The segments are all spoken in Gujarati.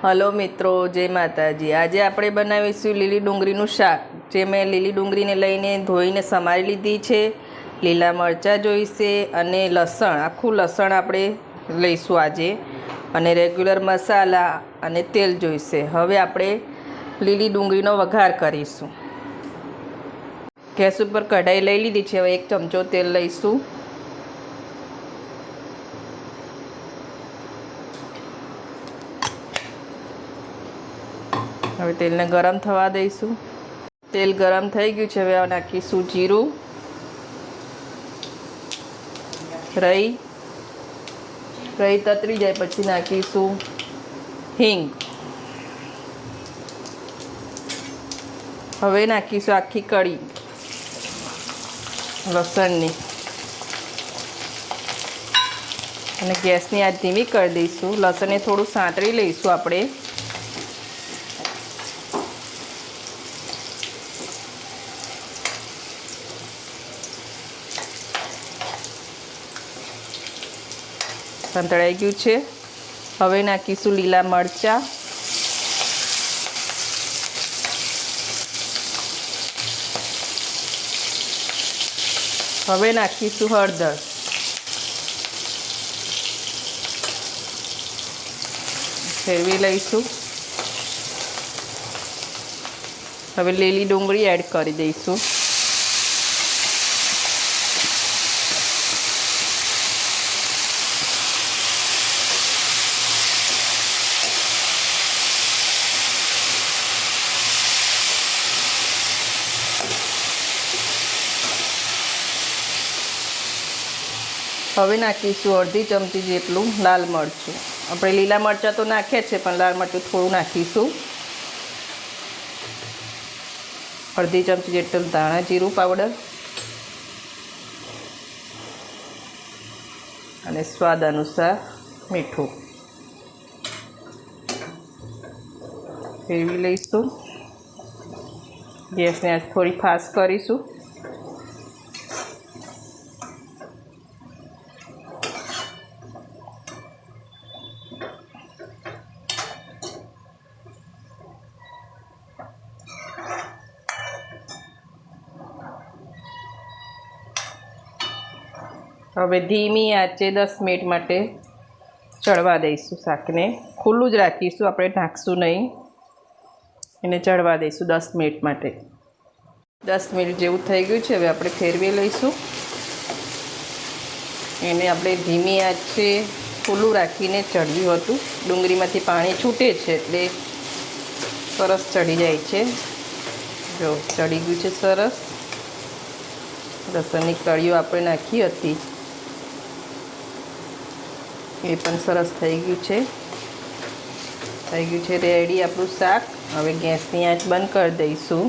હલો મિત્રો, જય માતાજી। આજે આપણે બનાવીશું લીલી ડુંગળીનું શાક। જે મેં લીલી ડુંગળીને લઈને ધોઈને સમારી લીધી છે। લીલા મરચાં જોઈશે અને લસણ, આખું લસણ આપણે લઈશું આજે, અને રેગ્યુલર મસાલા અને તેલ જોઈશે। હવે આપણે લીલી ડુંગળીનો વઘાર કરીશું। ગેસ ઉપર કઢાઈ લઈ લીધી છે। હવે 1 ચમચો તેલ લઈશું। હવે તેલને ગરમ થવા દઈશું। તેલ ગરમ થઈ ગયું છે। હવે નાખીશું જીરું, રાઈ તતરી જાય પછી નાખીશું હિંગ। હવે નાખીશું આખી કળી લસણની, અને ગેસની આંચ ધીમી કરી દઈશું। લસણને થોડું સાંતળી લઈશું આપણે। સંતળાઈ ગયું છે। હવે નાખીશું લીલા મરચાં, હવે નાખીશું હળદર, ફેરવી લઈશું। હવે લીલી ડુંગળી એડ કરી દઈશું। હવે નાખીશું અડધી ચમચી જેટલું લાલ મરચું। આપણે લીલા મરચાં તો નાખ્યા છે, પણ લાલ મરચું થોડું નાખીશું। અડધી ચમચી જેટલું ધાણા જીરું પાવડર, અને સ્વાદ અનુસાર મીઠું। ફેરવી લઈશું। ગેસને આજ થોડી ફાસ્ટ કરીશું। હવે ધીમી આંચે 10 મિનિટ માટે ચડવા દઈશું। શાકને ખુલ્લું જ રાખીશું, આપણે ઢાંકશું નહીં, એને ચડવા દઈશું 10 મિનિટ માટે। 10 મિનિટ જેવું થઈ ગયું છે। હવે આપણે ફેરવી લઈશું। એને આપણે ધીમી આંચે ખુલ્લું રાખીને ચડ્યું હતું। ડુંગળીમાંથી પાણી છૂટે છે એટલે સરસ ચડી જાય છે। જો ચડી ગયું છે સરસ। લસણની કળીઓ આપણે નાખી હતી, એ પણ સરસ થઈ ગયું છે। રેડી આપણું શાક। હવે ગેસની આંચ બંધ કરી દઈશું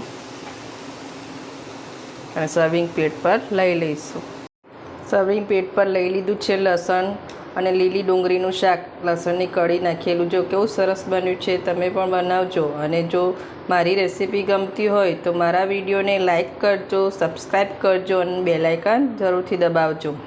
અને સર્વિંગ પ્લેટ પર લઈ લઈશું। સર્વિંગ પ્લેટ પર લઈ લીધું છે લસણ અને લીલી ડુંગળીનું શાક, લસણની કળી નાખેલું। જો કેવું સરસ બન્યું છે, તમે પણ બનાવજો। અને જો મારી રેસીપી ગમતી હોય તો મારા વિડીયોને લાઈક કરજો, સબસ્ક્રાઈબ કરજો અને બેલ આઇકન જરૂરથી દબાવજો।